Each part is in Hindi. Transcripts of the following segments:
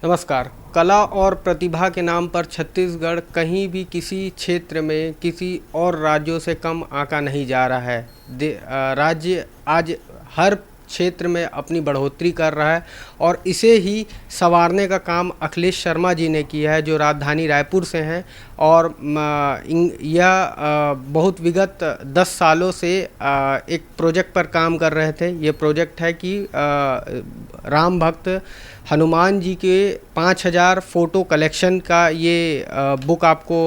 नमस्कार। कला और प्रतिभा के नाम पर छत्तीसगढ़ कहीं भी किसी क्षेत्र में किसी और राज्यों से कम आंका नहीं जा रहा है। राज्य आज हर क्षेत्र में अपनी बढ़ोतरी कर रहा है और इसे ही संवारने का काम अखिलेश शर्मा जी ने किया है, जो राजधानी रायपुर से हैं। और यह बहुत विगत 10 सालों से एक प्रोजेक्ट पर काम कर रहे थे। ये प्रोजेक्ट है कि राम भक्त हनुमान जी के 5000 फ़ोटो कलेक्शन का ये बुक आपको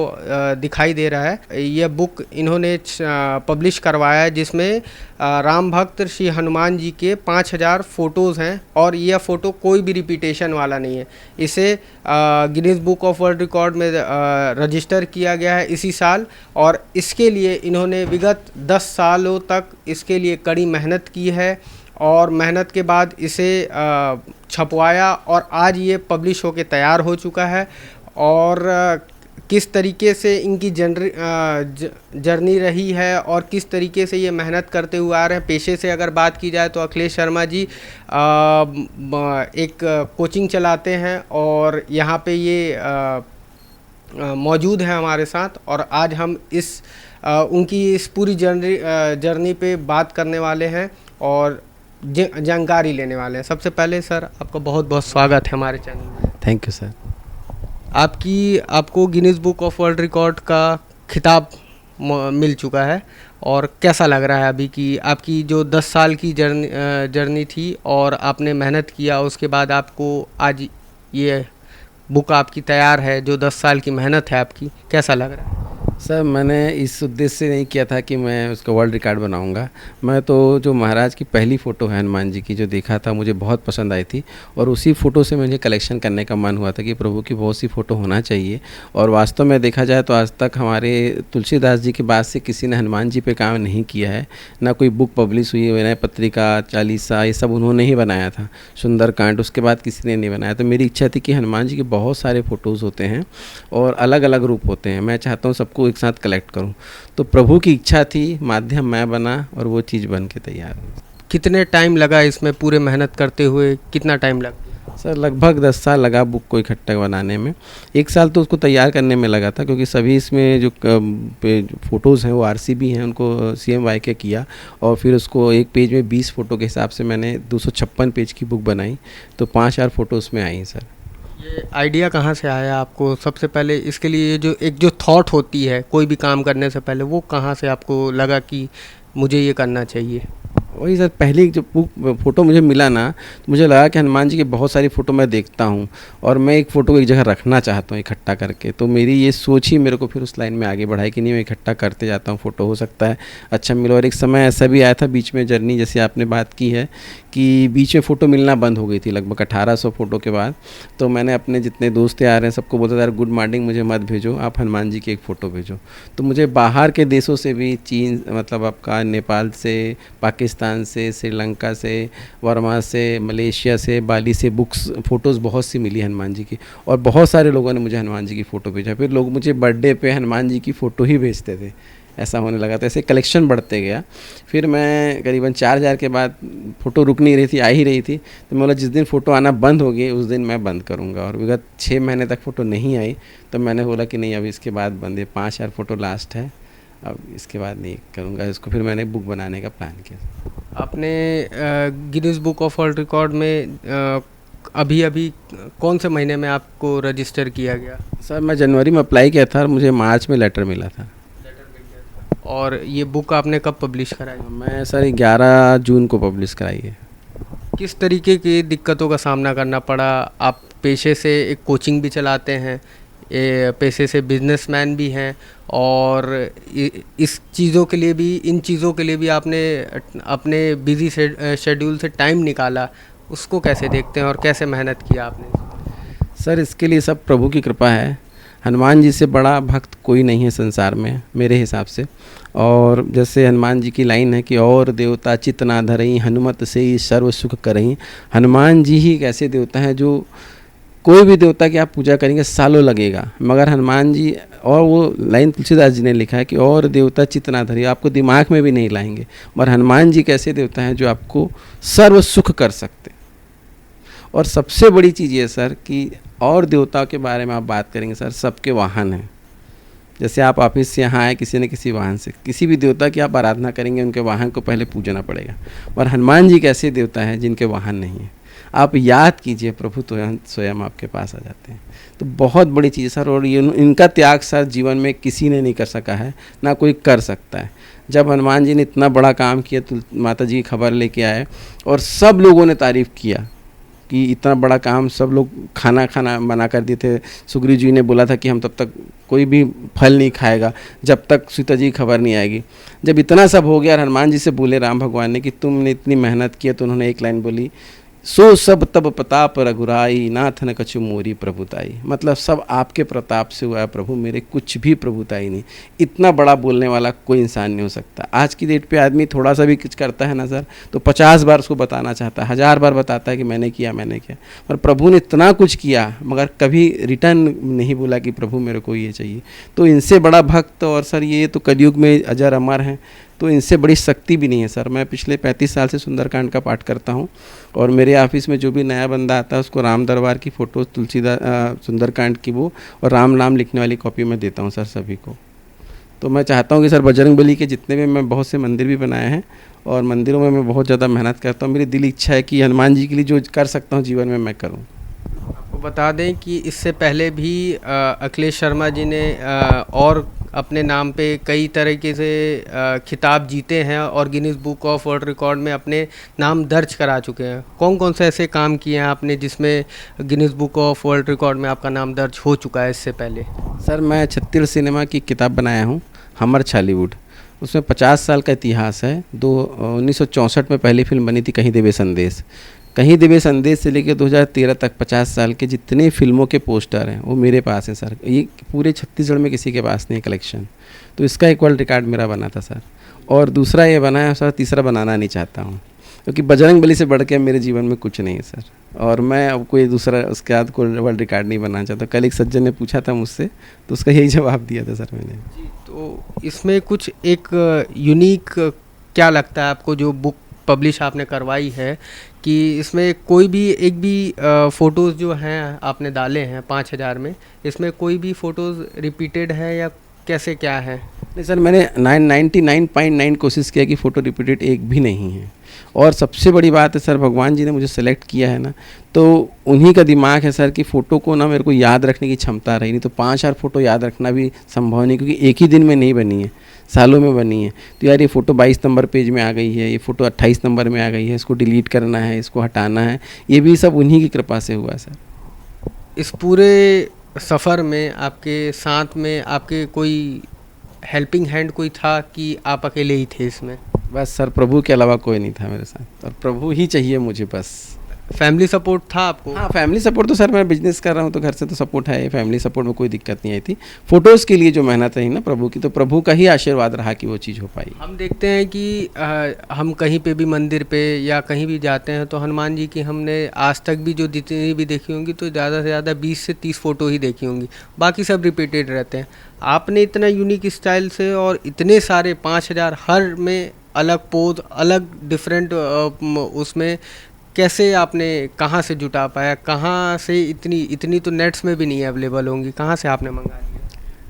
दिखाई दे रहा है। यह बुक इन्होंने पब्लिश करवाया है, जिसमें राम भक्त श्री हनुमान जी के 5000 फ़ोटोज़ हैं और यह फ़ोटो कोई भी रिपीटेशन वाला नहीं है। इसे Guinness book of world record में रजिस्टर किया गया है इसी साल, और इसके लिए इन्होंने विगत 10 सालों तक इसके लिए कड़ी मेहनत की है और मेहनत के बाद इसे छपवाया और आज ये पब्लिश होके तैयार हो चुका है। और किस तरीके से इनकी जर्नी रही है और किस तरीके से ये मेहनत करते हुए आ रहे हैं। पेशे से अगर बात की जाए तो अखिलेश शर्मा जी एक कोचिंग चलाते हैं और यहाँ पे ये मौजूद हैं हमारे साथ, और आज हम उनकी इस पूरी जर्नी पे बात करने वाले हैं और जानकारी लेने वाले हैं। सबसे पहले सर, आपका बहुत बहुत स्वागत है हमारे चैनल में। Thank you sir. आपको Guinness book of world record का खिताब मिल चुका है, और कैसा लग रहा है अभी कि आपकी जो 10 साल की जर्नी थी और आपने मेहनत किया, उसके बाद आपको आज ये बुक आपकी तैयार है, जो 10 साल की मेहनत है आपकी, कैसा लग रहा है? सर, मैंने इस उद्देश्य से नहीं किया था कि मैं उसका वर्ल्ड रिकॉर्ड बनाऊंगा। मैं तो जो महाराज की पहली फ़ोटो है हनुमान जी की, जो देखा था, मुझे बहुत पसंद आई थी और उसी फ़ोटो से मुझे कलेक्शन करने का मन हुआ था कि प्रभु की बहुत सी फ़ोटो होना चाहिए। और वास्तव में देखा जाए तो आज तक हमारे तुलसीदास जी के बाद से किसी ने हनुमान जी पे काम नहीं किया है। ना कोई बुक पब्लिश हुई है, पत्रिका, चालीसा, ये सब उन्होंने ही बनाया था। सुंदरकांड उसके बाद किसी ने नहीं बनाया। तो मेरी इच्छा थी कि हनुमान जी के बहुत सारे फ़ोटोज़ होते हैं और अलग अलग रूप होते हैं, मैं चाहता हूँ सबको एक साथ कलेक्ट करूं। तो प्रभु की इच्छा थी, माध्यम मैं बना और वो चीज़ बन के तैयार हुई। कितने टाइम लगा इसमें पूरे मेहनत करते हुए? कितना टाइम लगा? सर, लगभग 10 साल लगा बुक को इकट्ठा बनाने में। 1 साल तो उसको तैयार करने में लगा था, क्योंकि सभी इसमें जो फ़ोटोज़ हैं वो RCB हैं, उनको CMYK के किया और फिर उसको एक पेज में 20 फ़ोटो के हिसाब से मैंने 256 पेज की बुक बनाई। तो 5000 फ़ोटो उसमें आई सर। ये आइडिया कहाँ से आया आपको? सबसे पहले इसके लिए जो थॉट होती है कोई भी काम करने से पहले, वो कहाँ से आपको लगा कि मुझे ये करना चाहिए? वही सर, पहली जब फ़ोटो मुझे मिला ना, तो मुझे लगा कि हनुमान जी की बहुत सारी फ़ोटो मैं देखता हूँ और मैं एक फ़ोटो को एक जगह रखना चाहता हूँ इकट्ठा करके। तो मेरी ये सोच ही मेरे को फिर उस लाइन में आगे बढ़ाई कि नहीं, मैं इकट्ठा करते जाता हूँ, फ़ोटो हो सकता है अच्छा मिले। और एक समय ऐसा भी आया था बीच में जर्नी, जैसे आपने बात की है कि बीच में फ़ोटो मिलना बंद हो गई थी लगभग 1800 फ़ोटो के बाद। तो मैंने अपने जितने दोस्त यार हैं सबको बोलता था, यार गुड मॉर्निंग, मुझे मत भेजो, आप हनुमान जी की एक फ़ोटो भेजो। तो मुझे बाहर के देशों से भी, चीन, मतलब आपका नेपाल से, पाकिस्तान से, श्रीलंका से, वर्मा से, मलेशिया से, बाली से बुक्स फ़ोटोज़ बहुत सी मिली हनुमान जी की, और बहुत सारे लोगों ने मुझे हनुमान जी की फ़ोटो भेजा। फिर लोग मुझे बर्थडे पे हनुमान जी की फ़ोटो ही भेजते थे, ऐसा होने लगा। तो ऐसे कलेक्शन बढ़ते गया। फिर मैं करीबन 4000 के बाद फ़ोटो रुक नहीं रही थी, आ ही रही थी। तो मैं बोला जिस दिन फ़ोटो आना बंद हो गई उस दिन मैं बंद करूँगा। और विगत 6 महीने तक फ़ोटो नहीं आई, तो मैंने बोला कि नहीं, अब इसके बाद बंद है, 5000 फ़ोटो लास्ट है, अब इसके बाद नहीं करूँगा इसको। फिर मैंने बुक बनाने का प्लान किया। आपने Guinness book of world record में अभी कौन से महीने में आपको रजिस्टर किया गया? सर, मैं जनवरी में अप्लाई किया था और मुझे मार्च में लेटर मिला था। और ये बुक आपने कब पब्लिश कराई? मैं सर 11 जून को पब्लिश कराई है। किस तरीके की दिक्कतों का सामना करना पड़ा? आप पेशे से एक कोचिंग भी चलाते हैं, पेशे से बिजनेसमैन भी हैं, और इस चीज़ों के लिए भी, इन चीज़ों के लिए भी आपने अपने बिज़ी शेड्यूल से टाइम निकाला। उसको कैसे देखते हैं और कैसे मेहनत किया आपने? सर, इसके लिए सब प्रभु की कृपा है। हनुमान जी से बड़ा भक्त कोई नहीं है संसार में मेरे हिसाब से। और जैसे हनुमान जी की लाइन है कि और देवता चित्त ना धरई, हनुमत से ही सर्व सुख करई। हनुमान जी ही एक ऐसे देवता हैं जो, कोई भी देवता की आप पूजा करेंगे सालों लगेगा, मगर हनुमान जी, और वो लाइन तुलसीदास जी ने लिखा है कि और देवता चित्त ना धरई, आपको दिमाग में भी नहीं लाएंगे। मगर हनुमान जी कैसे देवता हैं जो आपको सर्व सुख कर सकते। और सबसे बड़ी चीज़ ये सर कि और देवताओं के बारे में आप बात करेंगे सर, सबके वाहन हैं। जैसे आप ऑफिस से यहाँ आए किसी न किसी वाहन से, किसी भी देवता की आप आराधना करेंगे उनके वाहन को पहले पूजना पड़ेगा। और हनुमान जी एक ऐसे देवता हैं जिनके वाहन नहीं है। आप याद कीजिए, प्रभु तो स्वयं आपके पास आ जाते हैं। तो बहुत बड़ी चीज़ सर, और ये इनका त्याग सर जीवन में किसी ने नहीं कर सका है, ना कोई कर सकता है। जब हनुमान जी ने इतना बड़ा काम किया तो माता जी खबर लेके आए और सब लोगों ने तारीफ़ किया कि इतना बड़ा काम, सब लोग खाना मना कर दिए थे। सुग्रीव जी ने बोला था कि हम तब तक कोई भी फल नहीं खाएगा जब तक सीता जी की खबर नहीं आएगी। जब इतना सब हो गया और हनुमान जी से बोले राम भगवान ने कि तुमने इतनी मेहनत की, तो उन्होंने एक लाइन बोली, सो सब तब प्रताप रघुराई, नाथ न कछु मोरी प्रभुताई। मतलब सब आपके प्रताप से हुआ है प्रभु, मेरे कुछ भी प्रभुताई नहीं। इतना बड़ा बोलने वाला कोई इंसान नहीं हो सकता। आज की डेट पे आदमी थोड़ा सा भी कुछ करता है ना सर, तो 50 बार उसको बताना चाहता है, 1000 बार बताता है कि मैंने किया। और प्रभु ने इतना कुछ किया मगर कभी रिटर्न नहीं बोला कि प्रभु मेरे को ये चाहिए। तो इनसे बड़ा भक्त, और सर ये तो कलयुग में अजर अमर हैं, तो इनसे बड़ी शक्ति भी नहीं है सर। मैं पिछले 35 साल से सुंदरकांड का पाठ करता हूँ, और मेरे ऑफिस में जो भी नया बंदा आता है उसको राम दरबार की फ़ोटो, तुलसीदास सुंदरकांड की वो और राम नाम लिखने वाली कॉपी मैं देता हूँ सर सभी को। तो मैं चाहता हूँ कि सर बजरंगबली के जितने भी, मैं बहुत से मंदिर भी बनाए हैं और मंदिरों में मैं बहुत ज़्यादा मेहनत करता हूँ। मेरी दिल इच्छा है कि हनुमान जी के लिए जो कर सकता हूँ जीवन में मैं करूँ। आपको बता दें कि इससे पहले भी अखिलेश शर्मा जी ने और अपने नाम पे कई तरीके से खिताब जीते हैं और Guinness book of world record में अपने नाम दर्ज करा चुके हैं। कौन कौन से ऐसे काम किए हैं आपने जिसमें Guinness book of world record में आपका नाम दर्ज हो चुका है इससे पहले? सर मैं छत्तीसगढ़ सिनेमा की किताब बनाया हूँ, हमर छालीवुड। उसमें 50 साल का इतिहास है। 1964 में पहली फिल्म बनी थी कहीं देवे संदेश। कहीं देवे संदेश से लेकर 2013 तक 50 साल के जितने फिल्मों के पोस्टर हैं वो मेरे पास हैं सर। ये पूरे छत्तीसगढ़ में किसी के पास नहीं कलेक्शन। तो इसका एक वर्ल्ड रिकॉर्ड मेरा बना था सर। और दूसरा ये बना है सर, तीसरा बनाना नहीं चाहता हूँ, क्योंकि बजरंगबली से बढ़ के मेरे जीवन में कुछ नहीं है सर। और मैं अब कोई दूसरा उसके बाद कोई वर्ल्ड रिकॉर्ड नहीं बनाना चाहता। कल एक सज्जन ने पूछा था मुझसे, तो उसका यही जवाब दिया था सर मैंने। तो इसमें कुछ एक यूनिक क्या लगता है आपको जो बुक पब्लिश आपने करवाई है, कि इसमें कोई भी एक भी फ़ोटोज़ जो हैं आपने डाले हैं 5000 में, इसमें कोई भी फ़ोटोज़ रिपीटेड है या कैसे क्या है? नहीं सर, मैंने 99.9 कोशिश किया कि फ़ोटो रिपीटेड एक भी नहीं है। और सबसे बड़ी बात है सर, भगवान जी ने मुझे सेलेक्ट किया है ना, तो उन्हीं का दिमाग है सर कि फ़ोटो को ना मेरे को याद रखने की क्षमता रही। नहीं तो 5000 फ़ोटो याद रखना भी संभव नहीं, क्योंकि एक ही दिन में नहीं बनी है, सालों में बनी है। तो यार ये फ़ोटो 22 नंबर पेज में आ गई है, ये फ़ोटो 28 नंबर में आ गई है, इसको डिलीट करना है, इसको हटाना है, ये भी सब उन्हीं की कृपा से हुआ है सर। इस पूरे सफ़र में आपके साथ में आपके कोई हेल्पिंग हैंड कोई था कि आप अकेले ही थे इसमें? बस सर, प्रभु के अलावा कोई नहीं था मेरे साथ, और प्रभु ही चाहिए मुझे बस। फैमिली सपोर्ट था आपको? हाँ, फैमिली सपोर्ट तो सर, मैं बिजनेस कर रहा हूँ तो घर से तो सपोर्ट है। फैमिली सपोर्ट में कोई दिक्कत नहीं आई थी। फ़ोटोज़ के लिए जो मेहनत रही ना प्रभु की, तो प्रभु का ही आशीर्वाद रहा कि वो चीज़ हो पाई। हम देखते हैं कि हम कहीं पे भी मंदिर पे या कहीं भी जाते हैं तो हनुमान जी की हमने आज तक भी जो जितनी भी देखी होंगी तो ज़्यादा से ज़्यादा 20 से 30 फ़ोटो ही देखी होंगी, बाकी सब रिपीटेड रहते हैं। आपने इतना यूनिक स्टाइल से और इतने सारे 5000 हर में अलग पोज, अलग डिफरेंट उसमें कैसे आपने, कहाँ से जुटा पाया, कहाँ से इतनी तो नेट्स में भी नहीं अवेलेबल होंगी, कहाँ से आपने मंगा लिया?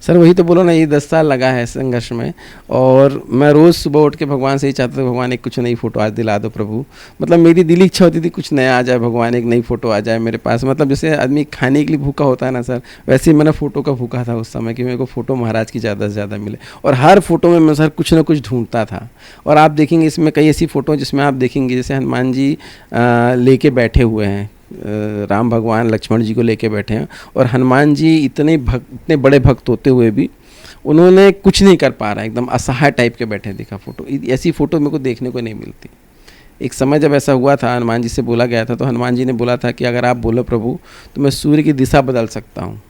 सर वही तो बोलो ना, ये 10 साल लगा है संघर्ष में। और मैं रोज़ सुबह उठ के भगवान से ही चाहता था, भगवान एक कुछ नई फ़ोटो आज दिला दो प्रभु। मतलब मेरी दिली इच्छा होती थी कुछ नया आ जाए, भगवान एक नई फ़ोटो आ जाए मेरे पास। मतलब जैसे आदमी खाने के लिए भूखा होता है ना सर, वैसे ही मैंने फ़ोटो का भूखा था उस समय कि मेरे को फ़ोटो महाराज की ज़्यादा से ज़्यादा मिले। और हर फ़ोटो में मैं सर कुछ ना कुछ ढूंढता था। और आप देखेंगे इसमें कई ऐसी फ़ोटो जिसमें आप देखेंगे जैसे हनुमान जी लेके बैठे हुए हैं, राम भगवान लक्ष्मण जी को लेके बैठे हैं, और हनुमान जी इतने बड़े भक्त होते हुए भी उन्होंने कुछ नहीं कर पा रहा, एकदम असहाय टाइप के बैठे दिखा फ़ोटो। ऐसी फ़ोटो मेरे को देखने को नहीं मिलती। एक समय जब ऐसा हुआ था, हनुमान जी से बोला गया था, तो हनुमान जी ने बोला था कि अगर आप बोलो प्रभु तो मैं सूर्य की दिशा बदल सकता हूँ,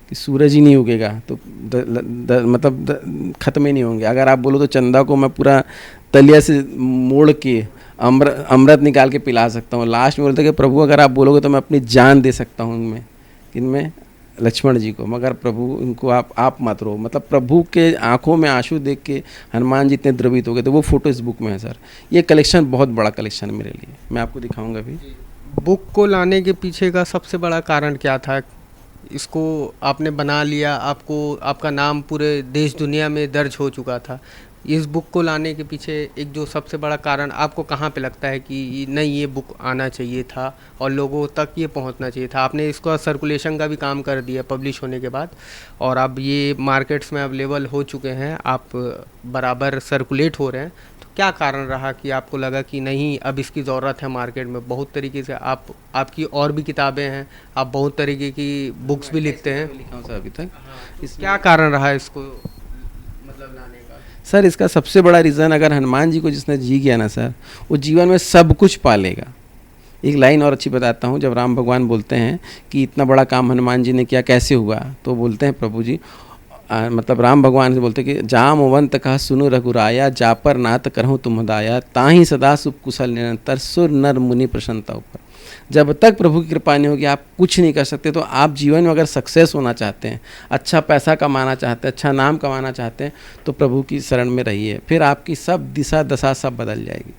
कि सूरज ही नहीं उगेगा तो मतलब ख़त्म ही नहीं होंगे। अगर आप बोलो तो चंदा को मैं पूरा तलिया से मोड़ के अमृत निकाल के पिला सकता हूँ। लास्ट में बोलते कि प्रभु अगर आप बोलोगे तो मैं अपनी जान दे सकता हूँ उनमें, इनमें लक्ष्मण जी को, मगर प्रभु उनको आप मत रो। मतलब प्रभु के आंखों में आंसू देख के हनुमान जी इतने द्रवित हो गए। तो वो फ़ोटो इस बुक में है सर। ये कलेक्शन बहुत बड़ा कलेक्शन है मेरे लिए, मैं आपको दिखाऊंगा अभी। बुक को लाने के पीछे का सबसे बड़ा कारण क्या था? इसको आपने बना लिया, आपको आपका नाम पूरे देश दुनिया में दर्ज हो चुका था। इस बुक को लाने के पीछे एक जो सबसे बड़ा कारण आपको कहाँ पे लगता है कि नहीं, ये बुक आना चाहिए था और लोगों तक ये पहुंचना चाहिए था? आपने इसका सर्कुलेशन का भी काम कर दिया पब्लिश होने के बाद, और अब ये मार्केट्स में अवेलेबल हो चुके हैं, आप बराबर सर्कुलेट हो रहे हैं। तो क्या कारण रहा कि आपको लगा कि नहीं, अब इसकी ज़रूरत है मार्केट में? बहुत तरीके से आपकी और भी किताबें हैं, आप बहुत तरीके की बुक्स भी लिखते हैं। लिखा हूँ सर अभी तक। क्या कारण रहा इसको मतलब लाने का? सर इसका सबसे बड़ा रीज़न, अगर हनुमान जी को जिसने जी किया ना सर, वो जीवन में सब कुछ पालेगा। एक लाइन और अच्छी बताता हूँ, जब राम भगवान बोलते हैं कि इतना बड़ा काम हनुमान जी ने किया, कैसे हुआ? तो बोलते हैं प्रभु जी, मतलब राम भगवान से बोलते कि जामवंत कहा सुनु रघुराया, जा पर नाथ करहूँ तुम दाया, ताहि सदा सुख कुशल निरंतर, सुर नर मुनि प्रसन्नता ऊपर। जब तक प्रभु की कृपा नहीं होगी आप कुछ नहीं कर सकते। तो आप जीवन में अगर सक्सेस होना चाहते हैं, अच्छा पैसा कमाना चाहते हैं, अच्छा नाम कमाना चाहते हैं, तो प्रभु की शरण में रहिए, फिर आपकी सब दिशा दशा सब बदल जाएगी।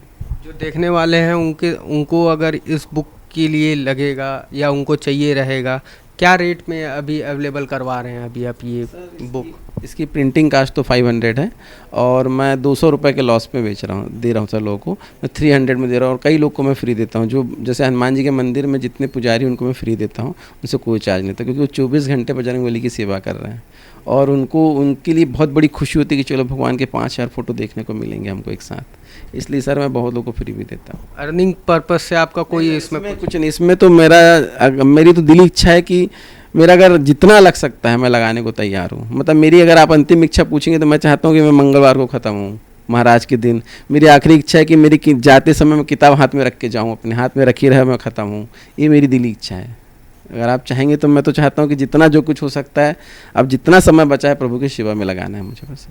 जो देखने वाले हैं उनको अगर इस बुक के लिए लगेगा या उनको चाहिए रहेगा, क्या रेट में अभी अवेलेबल करवा रहे हैं अभी आप ये बुक? इसकी प्रिंटिंग कास्ट तो 500 है और मैं 200 रुपये के लॉस पे बेच रहा हूँ, दे रहा हूँ सर लोगों को। मैं 300 में दे रहा हूँ और कई लोग को मैं फ्री देता हूँ। जो जैसे हनुमान जी के मंदिर में जितने पुजारी उनको मैं फ्री देता हूँ, उनसे कोई चार्ज नहीं था, क्योंकि वो 24 घंटे बजरंगबली की सेवा कर रहे हैं और उनके लिए बहुत बड़ी खुशी होती है कि चलो भगवान के 5000 फ़ोटो देखने को मिलेंगे हमको एक साथ। इसलिए सर मैं बहुत लोगों को फ्री भी देता हूँ। अर्निंग पर्पस से आपका कोई इसमें कुछ नहीं, इसमें तो मेरी तो दिली इच्छा है कि मेरा अगर जितना लग सकता है मैं लगाने को तैयार हूँ। मतलब मेरी अगर आप अंतिम इच्छा पूछेंगे तो मैं चाहता हूँ कि मैं मंगलवार को ख़त्म हूँ, महाराज के दिन। मेरी आखिरी इच्छा है कि मेरी जाते समय मैं किताब हाथ में रख के जाऊँ, अपने हाथ में रखी रहे, मैं ख़त्म हूँ। ये मेरी दिली इच्छा है। अगर आप चाहेंगे तो मैं तो चाहता हूँ कि जितना जो कुछ हो सकता है, अब जितना समय बचा है प्रभु की सेवा में लगाना है मुझे बस।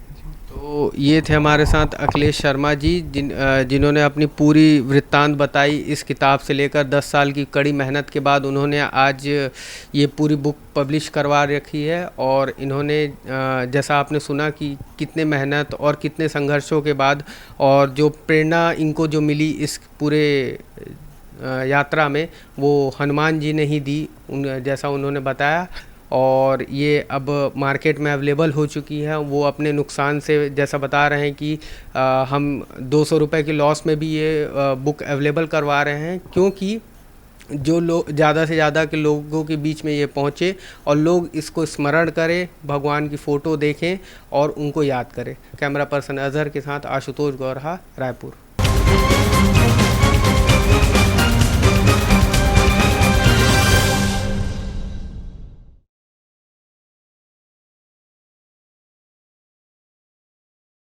तो ये थे हमारे साथ अखिलेश शर्मा जी, जिन्होंने अपनी पूरी वृत्तांत बताई। इस किताब से लेकर 10 साल की कड़ी मेहनत के बाद उन्होंने आज ये पूरी बुक पब्लिश करवा रखी है। और इन्होंने जैसा आपने सुना कि कितने मेहनत और कितने संघर्षों के बाद और जो प्रेरणा इनको जो मिली इस पूरे यात्रा में, वो हनुमान जी ने ही दी, जैसा उन्होंने बताया। और ये अब मार्केट में अवेलेबल हो चुकी है। वो अपने नुकसान से जैसा बता रहे हैं कि हम 200 रुपये के लॉस में भी ये बुक अवेलेबल करवा रहे हैं, क्योंकि जो लोग ज़्यादा से ज़्यादा के लोगों के बीच में ये पहुँचे और लोग इसको स्मरण करें, भगवान की फ़ोटो देखें और उनको याद करें। कैमरा पर्सन अजहर के साथ आशुतोष गौरहा, रायपुर।